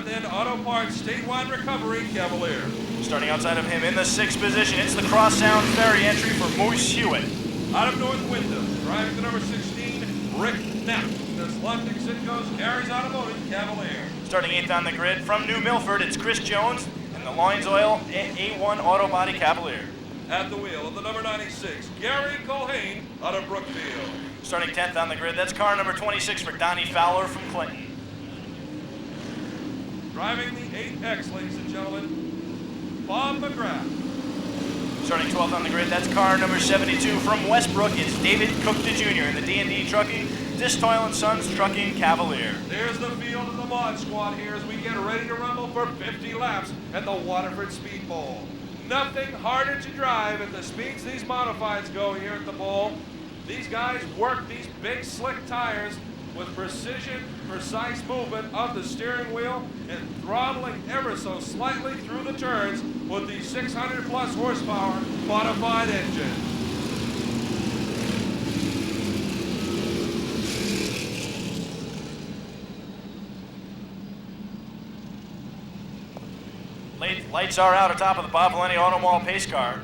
North End Auto Parts statewide recovery Cavalier. Starting outside of him in the 6th position, it's the Crosstown Ferry entry for Moose Hewitt. Out of North Wyndham, driving the number 16, Rick Knapp. The Selecting Citgo's Gary's Automotive Cavalier. Starting 8th on the grid from New Milford, it's Chris Jones and the Loins Oil A1 Auto Body Cavalier. At the wheel of the number 96, Gary Colhane out of Brookfield. Starting 10th on the grid, that's car number 26 for Donnie Fowler from Clinton. Driving the 8X, ladies and gentlemen, Bob McGrath. Starting 12th on the grid, that's car number 72 from Westbrook. It's David Cookta Jr. in the D&D Trucking, Distoil & Sons Trucking Cavalier. There's the field of the Mod Squad here as we get ready to rumble for 50 laps at the Waterford Speedbowl. Nothing harder to drive at the speeds these modifieds go here at the bowl. These guys work these big slick tires with precision, precise movement of the steering wheel and throttling ever so slightly through the turns with the 600 plus horsepower modified engine. Lights are out atop of the Bob Valenti Auto Mall pace car.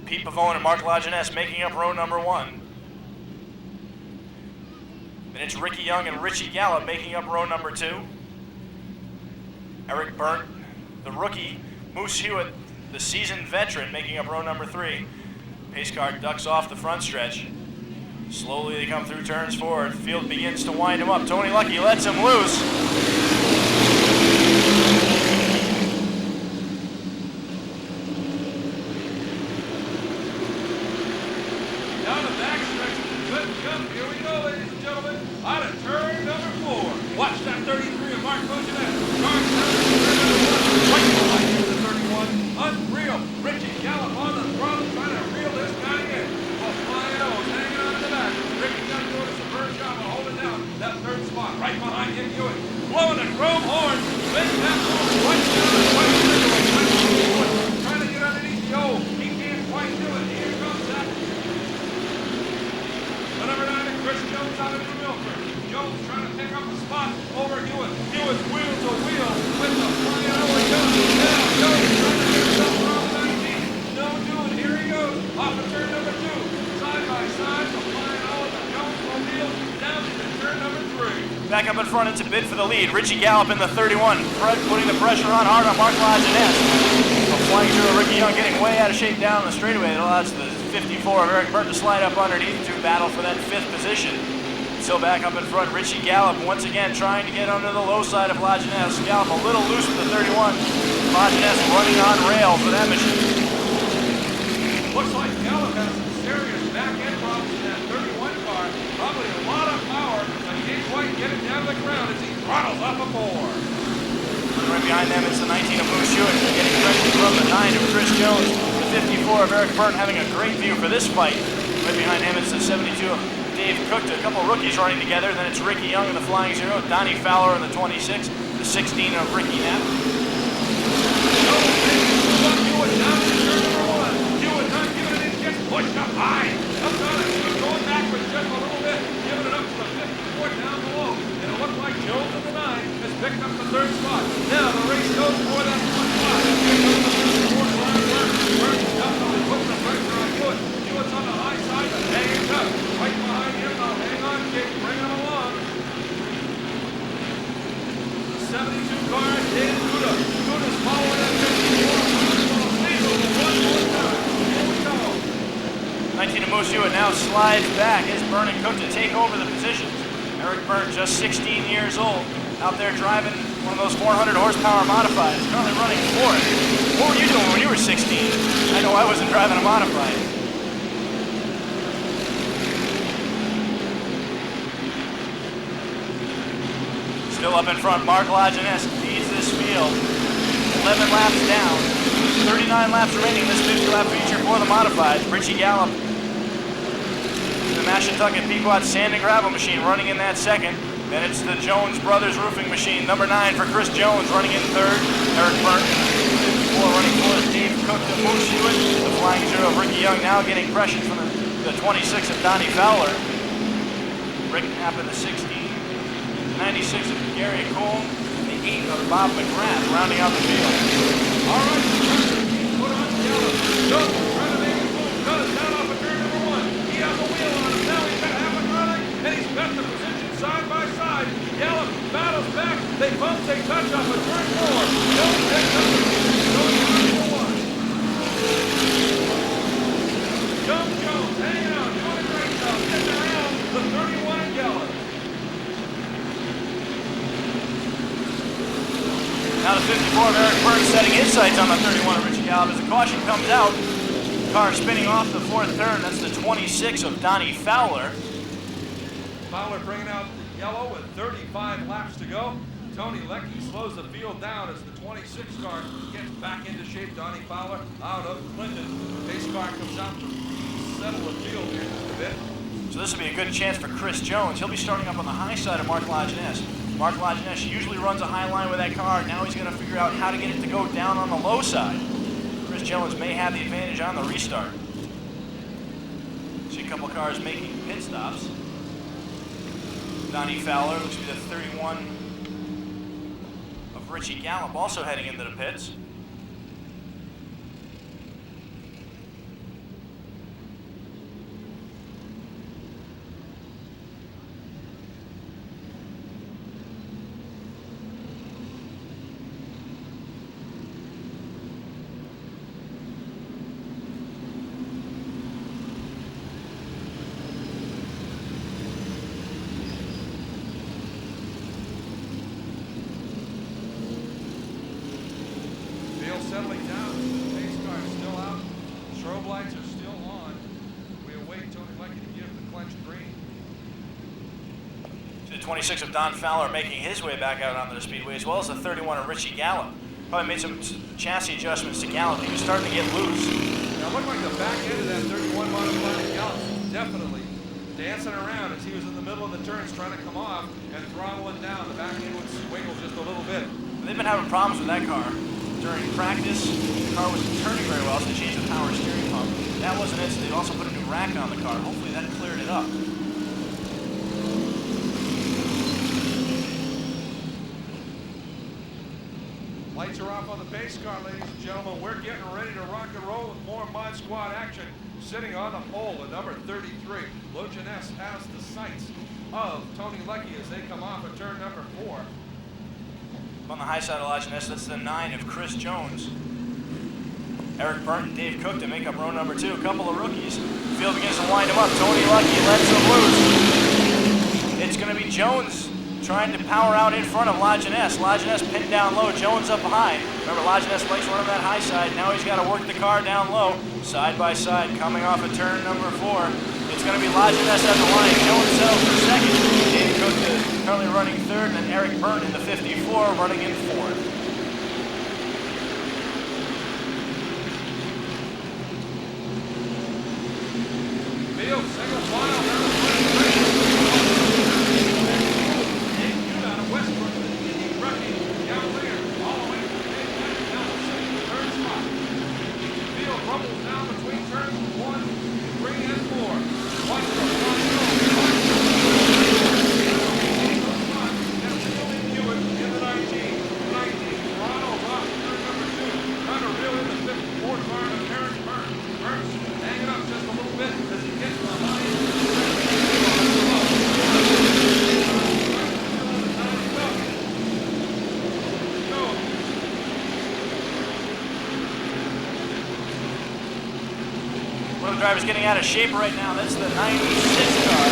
Pete Pavone and Mark Lajeunesse making up row number 1. Then it's Ricky Young and Richie Gallup making up row number 2. Eric Burnt, the rookie, Moose Hewitt, the seasoned veteran, making up row number 3. Pace car ducks off the front stretch. Slowly they come through turns forward. The field begins to wind him up. Tony Lucky lets him loose. Here we go, ladies and gentlemen, out of turn number 4. Watch that 33 of Mark Lajeunesse. Charge down to turn number 1. Right behind him the 31. Unreal. Richie Gallup on the throttle trying to reel this guy in. Well, flying O's hanging on to the back. Ricky Young doing a superb job of holding down that 3rd spot. Right behind him, Hewitt. Blowing the chrome horn. Making that move right down the right middle. Trying to get underneath the O. He can't quite do it. Here comes that. The number 9, Chris Jones out of New Milford. Jones trying to pick up a spot over Hewitt. Hewitt wheel to wheel with the flying over Jones. Now Jones trying to get himself around the 19. No doing. Here he goes. Off of turn number 2. Side by side. The flying over the Jones mobile down into turn number 3. Back up in front, it's a bid for the lead. Richie Gallup in the 31, putting the pressure on hard on Mark Lajeunesse. Flying through Ricky Young, getting way out of shape down the straightaway. It allows the 54 of Eric Burton to slide up underneath to battle for that 5th position. Still back up in front, Richie Gallup once again trying to get under the low side of Lajeunesse. Gallup a little loose with the 31. Lajeunesse running on rails for that machine. Looks like Gallup has some serious back end problems in that 31 car. Probably a lot of power, but he can't quite get it down to the ground as he throttles up a 4. Right behind them is the 19 of Moose Hewitt, getting pressure from the 9 of Chris Jones. The 54 of Eric Burton having a great view for this fight. Right behind him is the 72 of Dave Cookta. A couple of rookies running together. Then it's Ricky Young in the Flying 0, Donnie Fowler in the 26, the 16 of Ricky Knapp. Hewitt down to turn number 1. Hewitt not giving it in, gets pushed up high. Comes on it, going backwards just a little bit, giving it up to the 54 down below. And it looks like Jones in the 9 has picked up the 3rd spot. Now the race goes for that 1 spot. Here comes the 54 line work. Burton definitely putting the pressure on Hewitt. Hewitt's on the high side, but hanging up. Right behind him, now hang on, Jake, bringing him along. The 72 car, Dan Duda. Duda's following that 54. 19 of Moose Hewitt now slides back as Burton and Cook to take over the positions. Eric Burton, just 16 years old, out there driving one of those 400 horsepower modifieds, currently running 4. What were you doing when you were 16? I know I wasn't driving a modified. Still up in front, Mark Lajeunesse leads this field. 11 laps down, 39 laps remaining in this 50-lap feature for the modifieds. Richie Gallup, the Mashantucket Pequot sand and gravel machine running in that 2nd. Then it's the Jones Brothers roofing machine, number 9 for Chris Jones running in 3rd. Eric Burton, 4 running 4th. Dave Cook to Moose Hewitt. The Flying 0 of Ricky Young now getting pressure from the 26 of Donnie Fowler. Rick Knapp in the 16. 96 of Gary Cole. The 8 of Bob McGrath rounding out the field. All right, put on Gallup. Jones trying to make it move. Does down off of turn number 1. He has a wheel on him. Now he's got half a chronic, and he's got the position side by side. Gallup battles back. They bump, they touch off of turn 4. Jones picks up the position going on for 1. Young Jones hanging out, doing a great job, getting around the 31 and Gallup. Now the 54 of Eric Burns setting his sights on the 31 of Richie Gallup as the caution comes out. Car spinning off the 4th turn. That's the 26 of Donnie Fowler. Fowler bringing out the yellow with 35 laps to go. Tony Leckie slows the field down as the 26 car gets back into shape. Donnie Fowler out of Clinton. Pace car comes out to settle the field here just a bit. So this will be a good chance for Chris Jones. He'll be starting up on the high side of Mark Lajeunesse. Mark Lajeunesse usually runs a high line with that car. Now he's going to figure out how to get it to go down on the low side. Chris Jones may have the advantage on the restart. See a couple cars making pit stops. Donnie Fowler looks to be the 31 of Richie Gallup also heading into the pits. Settling down, pace car is still out, strobe lights are still on. We await Tony Leckie to give the clenched green. The 26 of Don Fowler making his way back out onto the speedway, as well as the 31 of Richie Gallup. Probably made some chassis adjustments to Gallup. He was starting to get loose. Now, it looked like the back end of that 31 modified Gallup was definitely dancing around as he was in the middle of the turns trying to come off and throttling down. The back end would wiggle just a little bit. They've been having problems with that car. During practice, the car wasn't turning very well, so they changed the power steering pump. That wasn't it, so they also put a new rack on the car. Hopefully that cleared it up. Lights are off on the pace car, ladies and gentlemen. We're getting ready to rock and roll with more Mod Squad action. Sitting on the pole at number 33, Lajeunesse has the sights of Tony Leckie as they come off at turn number 4. On the high side of Lajeunesse, that's the 9 of Chris Jones. Eric Burton, Dave Cook to make up row number 2. A couple of rookies. The field begins to wind him up. Tony Leckie lets him loose. It's going to be Jones trying to power out in front of Lajeunesse. Lajeunesse pinned down low, Jones up high. Remember, Lajeunesse likes running that high side. Now he's got to work the car down low. Side by side, coming off of turn number 4. It's going to be Lajeunesse at the line. Jones settles for second. Dave Cook is currently running 3rd, and Eric Burton in the 54 running in 4th. Field, single file, number 23. Dave Cook out of Westbrook, the Indy rookie, Cavalier, all the way to the big back, now sitting in the 3rd spot. Field rumbles down between turns 1, 3, and 4. Watch the front row. One of the drivers getting out of shape right now. That's the 96 car.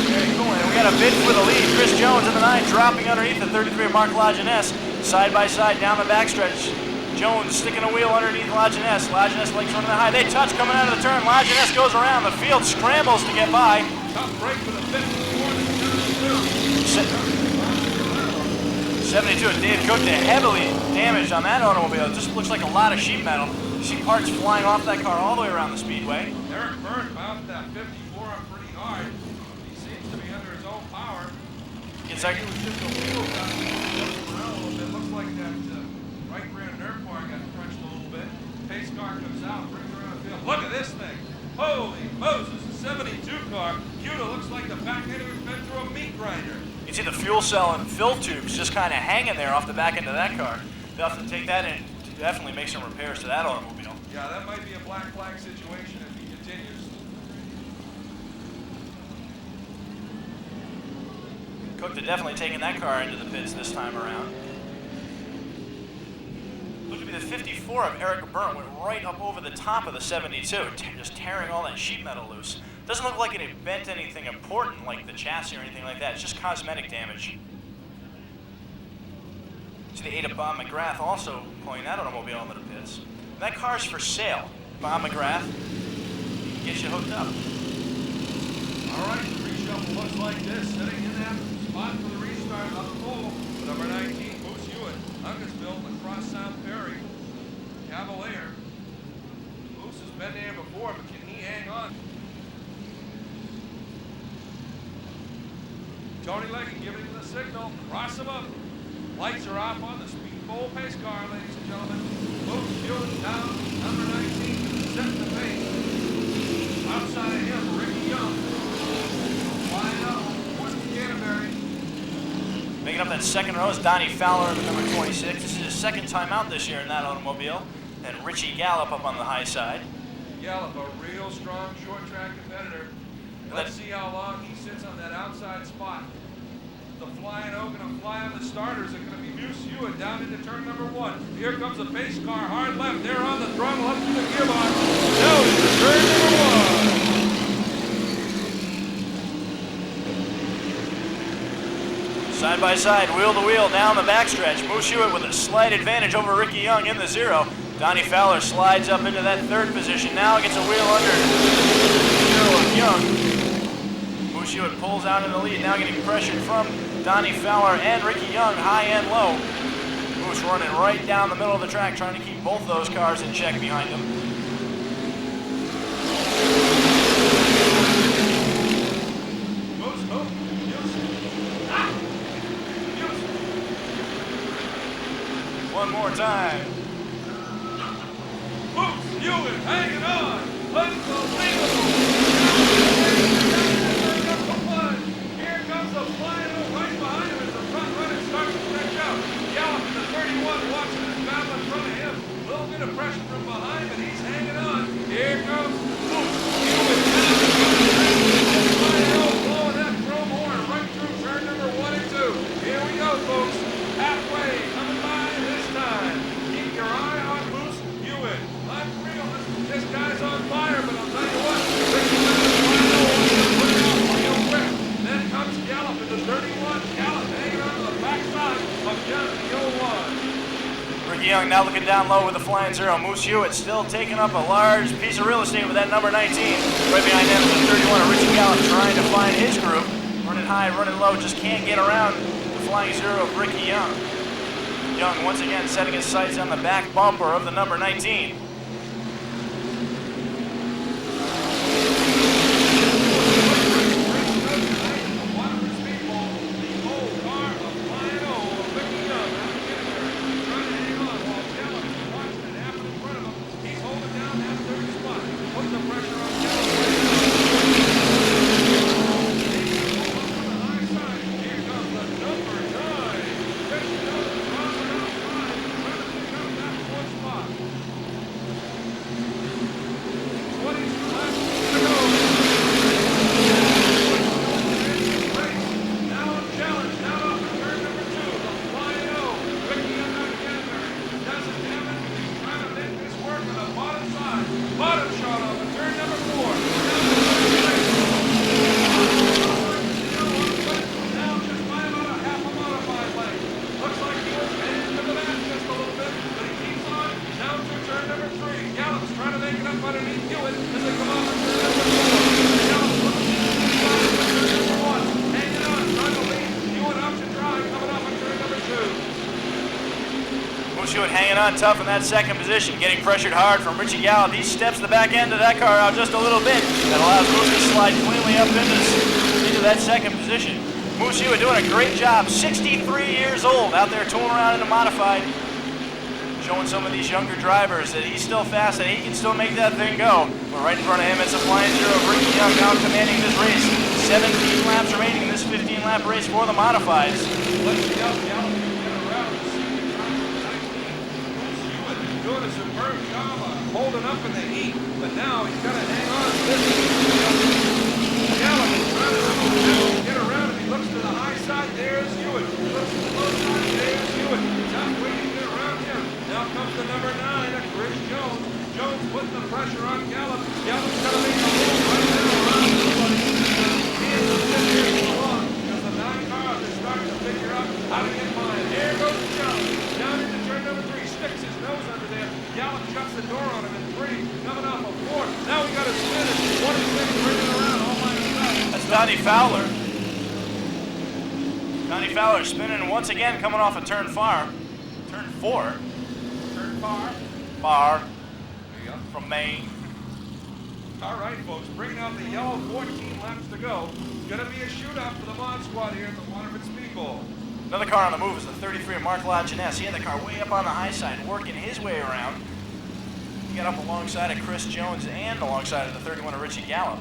Very cool. And we got a bid for the lead. Chris Jones in the 9 dropping underneath the 33 of Mark Lajeunesse. Side by side down the backstretch. Jones sticking a wheel underneath Lajeunesse. Lajeunesse likes running the high. They touch coming out of the turn. Lajeunesse goes around. The field scrambles to get by. Top break for the 54 and 72 of Dave Cook, heavily damaged on that automobile. It just looks like a lot of sheet metal. You see parts flying off that car all the way around the speedway. Eric Burton bounced that 54 up pretty hard. He seems to be under his own power. It's like it was just a wheel got around a little bit. Looks like that right rear nerve bar got crunched a little bit. Pace car comes out, brings around the field. Look at this thing. Holy Moses, 72 car. Cuda looks like the back end of it's been through a meat grinder. You can see the fuel cell and fill tubes just kind of hanging there off the back end of that car. They'll have to take that in to definitely make some repairs to that automobile. Yeah, that might be a black flag situation if he continues. Cook definitely taking that car into the pits this time around. Looked to be the 54 of Eric Byrne went right up over the top of the 72, just tearing all that sheet metal loose. Doesn't look like it bent anything important like the chassis or anything like that. It's just cosmetic damage. See the 8 of Bob McGrath also pulling that automobile into the pits. That car's for sale. Bob McGrath, gets you hooked up. All right, the reshuffle looks like this. Sitting in that spot for the restart on the pole. Number 19, Moose Hewitt. Hungersville, across South Perry. Cavalier. Moose has been there before, but can he hang on? Tony Leggett giving him the signal. Cross him up. Lights are off on the Speedbowl pace car, ladies and gentlemen. Moose Hewitt down. Number 19, setting the pace. Outside of him, Ricky Young. Flying up. West Canterbury. Making up that second row is Donnie Fowler, the number 26. This is his second time out this year in that automobile. And Richie Gallup up on the high side. Gallup, a real strong short track competitor. Let's see how long he sits on that outside spot. The flying oak and a fly on the starters are going to be Moose Hewitt down into turn number 1. Here comes the pace car, hard left. They're on the throttle up to the gearbox. Now into turn number 1. Side by side, wheel to wheel down the backstretch. Moose Hewitt with a slight advantage over Ricky Young in the 0. Donnie Fowler slides up into that 3rd position. Now gets a wheel under the 0 of Young. Moose Hewitt pulls out in the lead. Now getting pressured from Donnie Fowler and Ricky Young, high and low. Moose running right down the middle of the track, trying to keep both those cars in check behind him. One more time. Moose Hewitt hanging on. Unbelievable. Here comes the flying over right behind him as the front runner starts to stretch out. Gallup in the 31 watching his battle in front of him. A little bit of pressure from behind, but he's hanging on. Here comes Moose Hewitt. Flying over, blowing that chrome horn right through turn number 1 and 2. Here we go, folks. Halfway, coming by this time. Keep your eye on Moose Hewitt. Unreal. This guy's on fire, but I'll tell you what. Then comes Gallup in the 31. Gallup hanging on to the backside of Young in the 01. Ricky Young now looking down low with the flying 0. Moose Hewitt still taking up a large piece of real estate with that number 19. Right behind him is the 31 of Richie Gallup trying to find his group. Running high, running low, just can't get around the flying 0 of Ricky Young. Young once again setting his sights on the back bumper of the number 19. Waterford Speedbowl, the old car of flying old Ricky Young out of Canterbury, trying to hang on while Gallup is watching it happen in front of him. He's holding down that 3rd spot. Put the pressure on Gallup. On the high side, here comes the number 9. Ricky Young dropping outside, trying to pick up that 4th spot. 22 laps to go. Now a challenge, down off of turn number 2, the flying O. Ricky Young out of Canterbury. Doesn't have it. He's trying to make this work on the bottom side. Bottom shot off of turn number 4. Now just by about a half a modified length. Looks like he was heading to the back just a little bit, but he keeps on down through turn number 3. Gallup's trying to make it up underneath Hewitt as they come off of turn number 4. Gallup's looking to turn number 1. Hanging on, trying to lead. Hewitt up to dry, coming off of turn number 2. Moose Hewitt hanging on tough in that 2nd position, getting pressured hard from Richie Gallup. He steps the back end of that car out just a little bit. That allows Moose to slide cleanly up into that 2nd position. Moose Hewitt doing a great job. 63 years old, out there tooling around in a modified. Showing some of these younger drivers that he's still fast and he can still make that thing go. But right in front of him, it's a flying 0 of Ricky Young now commanding this race. 17 laps remaining in this 15-lap race for the modifieds. Let's see how Gallop can get around the second time of 19. Hewitt doing a superb job of holding up in the heat, but now he's got to hang on to this. Gallop is trying to get around him. He looks to the high side. There's Hewitt. He looks to the low side. There's Hewitt. He's not waiting to get around him. Now comes the number 9, Chris Jones. Jones putting the pressure on Gallop. Gallop's got to make a move right now around somebody. He is a bit here too long because the 9 cars are starting to figure out how to get by. Here goes Jones. Down into turn number 3. Sticks his nose under there. Gallop shuts the door on him in 3. Coming off a 4. Now we got to spin it. What is he bringing around all by himself? That's Donnie Fowler. Donnie Fowler spinning once again, coming off a turn 4. Turn 4. Far There you go. from Maine. All right, folks, bringing out the yellow, 14 laps to go. It's going to be a shootout for the Mod Squad here at the Waterford Speedbowl. Another car on the move is the 33 Mark Lajeunesse. He had the car way up on the high side, working his way around. He got up alongside of Chris Jones and alongside of the 31 of Richie Gallop.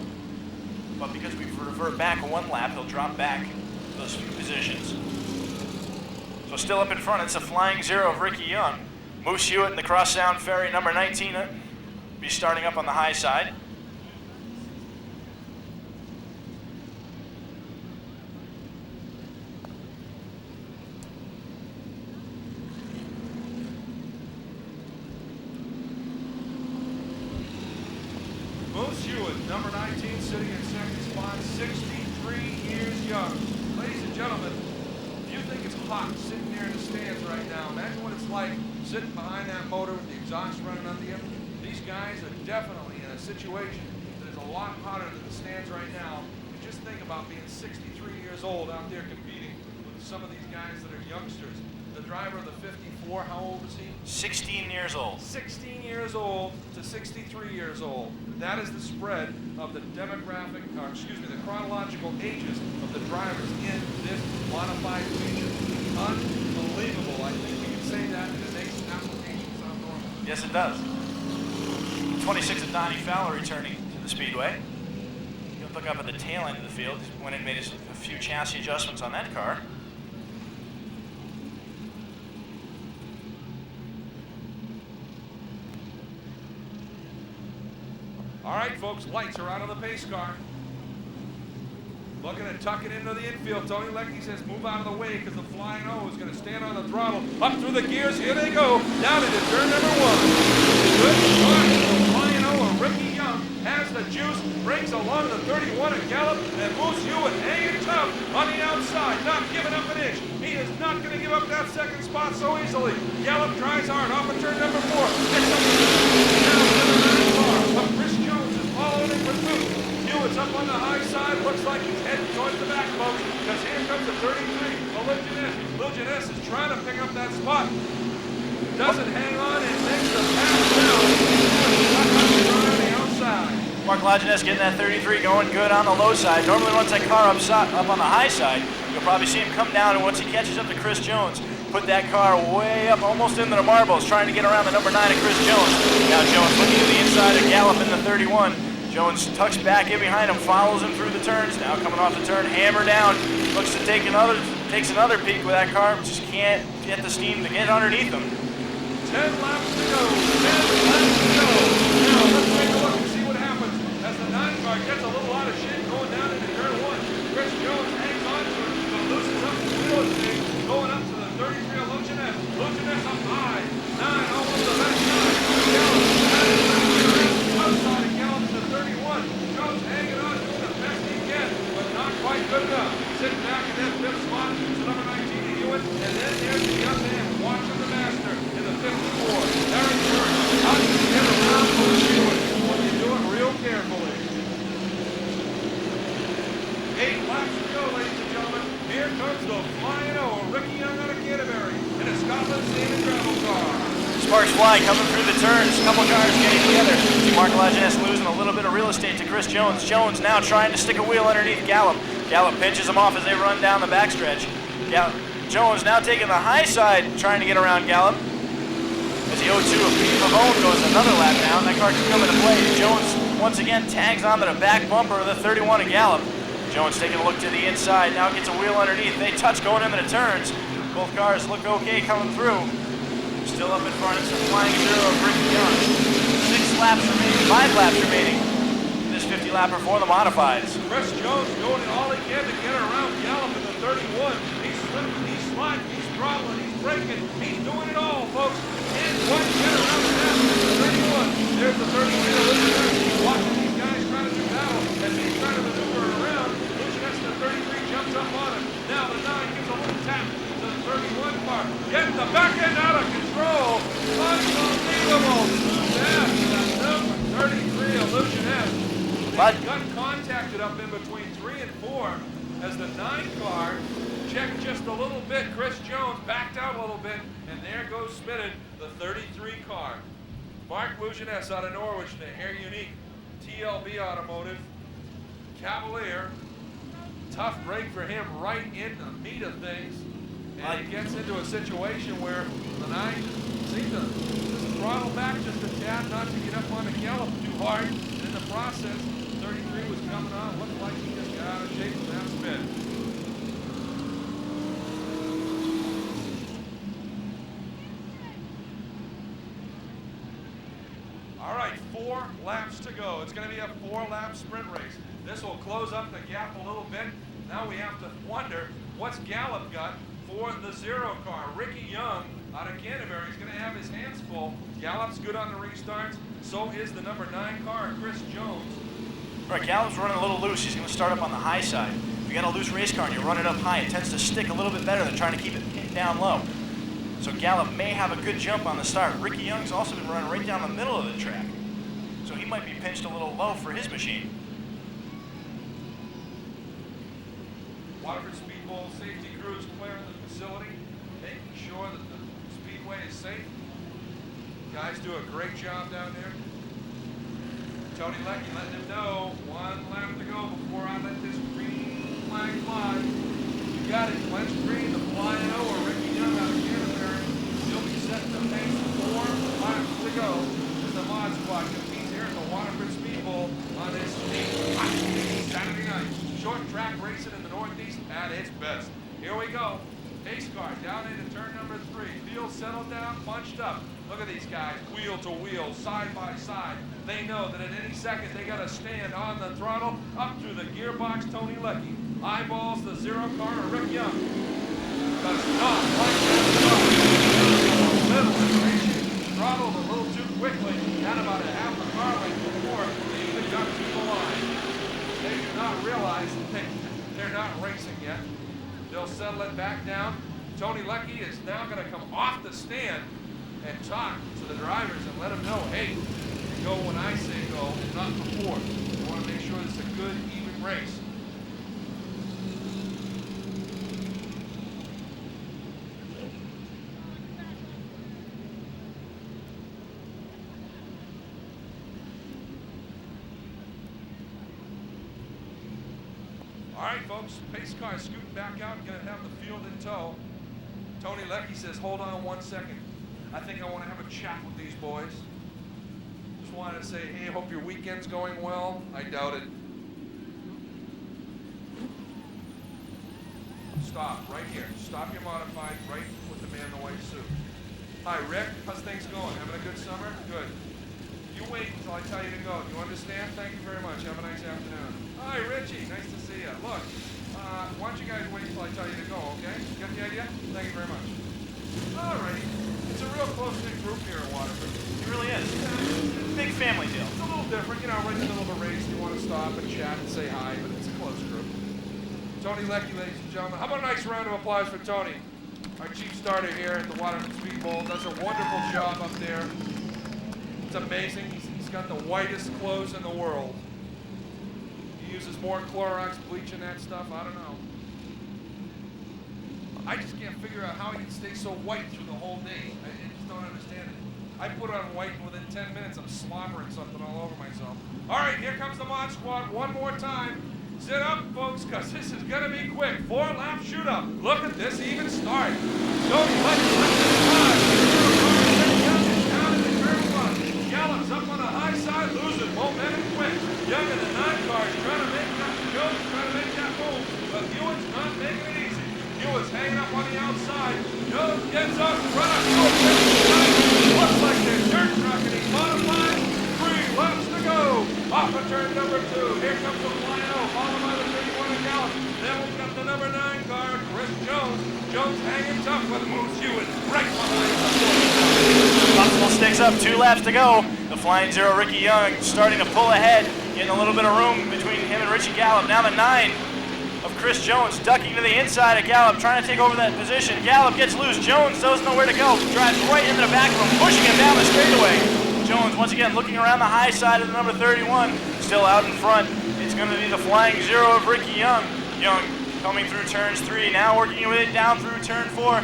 But because we revert back 1 lap, he'll drop back those few positions. So still up in front, it's a flying 0 of Ricky Young. Moose Hewitt in the Crosstown Ferry, number 19, be starting up on the high side. Moose Hewitt, number 19, sitting in second spot, 63 years young. Ladies and gentlemen, if you think it's hot sitting there in the stands right now, imagine what it's like sitting behind that motor with the exhaust running under you. These guys are definitely in a situation that is a lot hotter than the stands right now. And just think about being 63 years old out there competing with some of these guys that are youngsters. The driver of the 54, how old is he? 16 years old. 16 years old to 63 years old. That is the spread of the demographic, or excuse me, the chronological ages of the drivers in this modified feature. Unbelievable. I think we can say that and it makes application sound normal. Yes, it does. 26 of Donnie Fowler returning to the Speedway. He'll look up at the tail end of the field. He went and made a few chassis adjustments on that car. All right, folks, lights are out on the pace car. Looking at tucking into the infield. Tony Leckie says move out of the way because the Flying O is going to stand on the throttle. Up through the gears. Here they go. Down into turn number 1. Good start. The Flying O of Ricky Young has the juice. Brings along the 31 at Gallop. And Moose Hewitt hanging tough on the outside. Not giving up an inch. He is not going to give up that second spot so easily. Gallop tries hard off of turn number 4. Picks up the car. But Chris Jones is following in pursuit. Hewitt's up on the high side. Looks like he's heading towards the back, folks. Because here comes the 33. Lajeunesse is trying to pick up that spot. Doesn't hang on and makes the pass down. On the outside. Mark Lajeunesse getting that 33 going good on the low side. Normally once that car up on the high side, you'll probably see him come down, and once he catches up to Chris Jones, put that car way up almost into the marbles, trying to get around the number 9 of Chris Jones. Now Jones looking to the inside of Gallop in the 31. Jones tucks back in behind him, follows him through the turns. Now coming off the turn, hammer down. Looks to takes another peek with that car, just can't get the steam to get underneath him. 10 laps to go. 10 laps to go. Now let's take a look and see what happens as the 9 car gets a little out of shape going down into turn 1. Chris Jones hangs on to it, but loosens up the wheel of the thing, going up to the 33 of Lajeunesse. Lajeunesse up high. 9 almost the backside. Gallop outside of Gallop to the 31. Jones hanging on, doing the best he can, but not quite good enough. Sitting back in that 5th spot to number 19 Hewitt, and then there's the young man watching the master in the 54. Harry Stewart. How do you get around Moose Hewitt? Well, you do it real carefully. 8 laps to go, ladies and gentlemen. Here comes the Flying O, Ricky Young out of Canterbury, in a Scotland sand and gravel car. Sparks fly coming through the turns. A couple cars getting together. See Mark Lajeunesse losing a little bit of real estate to Chris Jones. Jones now trying to stick a wheel underneath Gallop. Gallop pinches him off as they run down the backstretch. Jones now taking the high side, trying to get around Gallop. As the 02 of Pete Pavone goes another lap down. That car can come into play. Jones once again tags onto the back bumper of the 31 of Gallop. Jones taking a look to the inside, now gets a wheel underneath. They touch going into the turns. Both cars look okay coming through. Still up in front, it's a flying zero of Ricky Young. 6 laps remaining, 5 laps remaining in this 50-lapper for the modifieds. Chris Jones doing all he can to get around Gallup in the 31. He's slipping, he's sliding, he's throttling, he's braking, he's doing it all, folks. And quite get around the half in the 31. There's the 33. Watching these guys trying to do battle as he's trying to maneuver around. Lucianess, the 33 jumps up on him. Now the 9 gives a little tap to the 31 car. Getting the back end out of control. Unbelievable. That's number 33 of Lucianess. They got contacted up in between 3 and 4 as the 9 car checked just a little bit. Chris Jones backed out a little bit, and there goes spinning the 33 car. Mark Lucianess out of Norwich, the Air Unique TLB Automotive. Cavalier, tough break for him right in the meat of things. And he gets into a situation where the 9 seems to just throttle back just a tad, not to get up on the Gallup too hard. And in the process, 33 was coming on. Looked like he just got out of shape from that spin. All right, 4 laps to go. It's going to be a 4-lap sprint race. This will close up the gap a little bit. Now we have to wonder what's Gallup got for the 0 car. Ricky Young out of Canterbury is going to have his hands full. Gallup's good on the restarts. So is the number 9 car, Chris Jones. Right, Gallup's running a little loose. He's going to start up on the high side. If you got a loose race car and you run it up high, it tends to stick a little bit better than trying to keep it down low. So Gallup may have a good jump on the start. Ricky Young's also been running right down the middle of the track. So he might be pinched a little low for his machine. Waterford Speedbowl safety crews clearing the facility, making sure that the speedway is safe. Guys do a great job down there. Tony Leckie letting him know 1 lap to go before I let this green flag fly. You got it, Glenn Green, the flying over. Ricky Young out of Canterbury. He'll be setting the pace 4 laps to go as the Mod Squad competes here at the Waterford Speedbowl on this Saturday night. Short track racing in the Northeast at its best. Here we go. Pace car down into turn number 3. Field settled down, bunched up. Look at these guys, wheel to wheel, side by side. They know that at any second they got to stand on the throttle up through the gearbox. Tony Leckie eyeballs the 0 car of Rick Young. Does not like that throttled a little too quickly. Had about a half a car length before they even got to the line. They do not realize that they're not racing yet. They'll settle it back down. Tony Leckie is now going to come off the stand and talk to the drivers and let them know, hey, go when I say go, not before. We want to make sure it's a good, even race. All right, folks, pace car scooting back out, going to have the field in tow. Tony Leckie says, hold on 1 second. I think I want to have a chat with these boys. Just wanted to say, hey, hope your weekend's going well. I doubt it. Stop right here. Stop your modified right with the man in the white suit. Hi, Rick. How's things going? Having a good summer? Good. You wait until I tell you to go. You understand? Thank you very much. Have a nice afternoon. Hi, Richie. Nice to see you. Look, why don't you guys wait until I tell you to go, okay? Get the idea? Thank you very much. All righty. It's a real close-knit group here at Waterford. It really is. Big family deal. It's a little different. You know, right in the middle of a race, you want to stop and chat and say hi, but it's a close group. Tony Leckie, ladies and gentlemen. How about a nice round of applause for Tony? Our chief starter here at the Waterford Speedbowl. Does a wonderful job up there. It's amazing. He's got the whitest clothes in the world. He uses more Clorox bleach and that stuff. I don't know. I just can't figure out how he can stay so white through the whole day. I just don't understand it. I put on white and within 10 minutes I'm slobbering something all over myself. All right, here comes the Mod Squad one more time. Sit up, folks, because this is going to be quick. 4-lap shoot-up. Look at this even start. Don't let it down in the turn 1. Gallup's up on the high side, losing momentum quick. Young in the 9 car is trying to make that. Jones trying to make that the outside. Jones gets up, run up, looks like they're dirt trucking. He's modified. 3 laps to go. Off of turn number 2. Here comes the flying O, followed by the 31 of Gallup. Then we've got the number 9 car, Chris Jones. Jones hanging tough with Moose Hewitt right behind him. Constable sticks up, 2 laps to go. The Flying Zero, Ricky Young, starting to pull ahead, getting a little bit of room between him and Richie Gallup. Now the 9 of Chris Jones, ducking to the inside of Gallup, trying to take over that position. Gallup gets loose. Jones doesn't know where to go. Drives right into the back of him, pushing him down the straightaway. Jones, once again, looking around the high side of the number 31, still out in front. It's going to be the Flying Zero of Ricky Young. Young coming through turns 3, now working with it down through turn 4.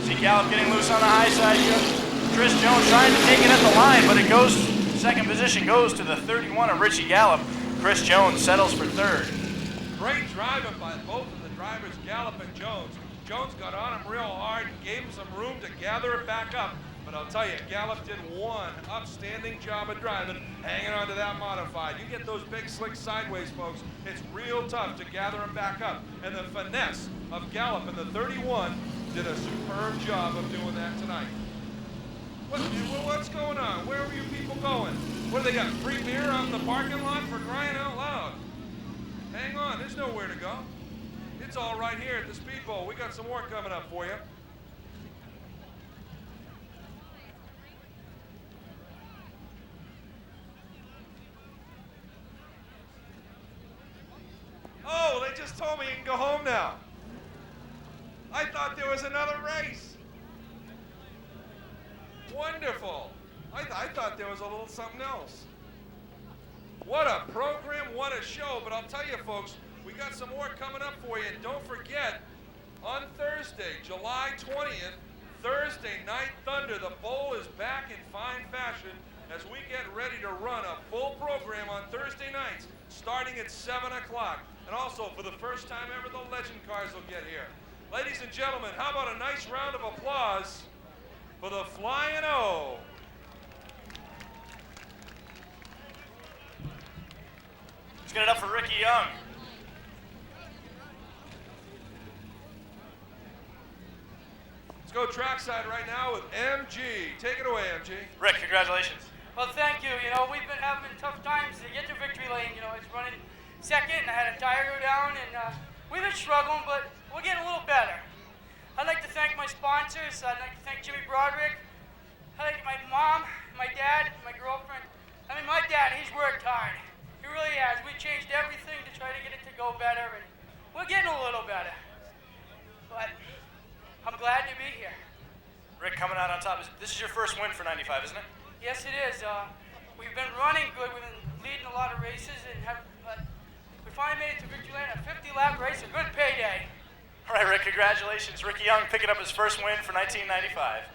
See Gallup getting loose on the high side here. Chris Jones trying to take it at the line, but it goes, second position goes to the 31 of Richie Gallup. Chris Jones settles for 3rd. Great driving by both of the drivers, Gallup and Jones. Jones got on him real hard and gave him some room to gather it back up. But I'll tell you, Gallup did one upstanding job of driving, hanging onto that modified. You get those big slicks sideways, folks, it's real tough to gather them back up. And the finesse of Gallup and the 31 did a superb job of doing that tonight. What's going on? Where are you people going? What, they got free beer out in the parking lot for crying out loud? Hang on, there's nowhere to go. It's all right here at the Speedbowl. We got some more coming up for you. Oh, they just told me you can go home now. I thought there was another race. Wonderful. I thought there was a little something else. What a program, what a show. But I'll tell you, folks, we got some more coming up for you. And don't forget, on Thursday, July 20th, Thursday Night Thunder, the bowl is back in fine fashion as we get ready to run a full program on Thursday nights, starting at 7 o'clock. And also, for the first time ever, the legend cars will get here. Ladies and gentlemen, how about a nice round of applause for the Flying O? Let's get it up for Ricky Young. Let's go trackside right now with MG. Take it away, MG. Rick, congratulations. Well, thank you. You know, we've been having tough times to get to victory lane. You know, it's running second, and I had a tire go down, and we've been struggling, but we're getting a little better. I'd like to thank my sponsors. I'd like to thank Jimmy Broderick. I'd like my mom, my dad, my girlfriend. I mean, my dad, he's worked hard. He really has. We changed everything to try to get it to go better, and we're getting a little better. But I'm glad to be here. Rick, coming out on top. This is your first win for 95, isn't it? Yes, it is. We've been running good. We've been leading a lot of races, and we finally made it to victory lane. A 50-lap race, a good payday. All right, Rick, congratulations. Ricky Young picking up his first win for 1995.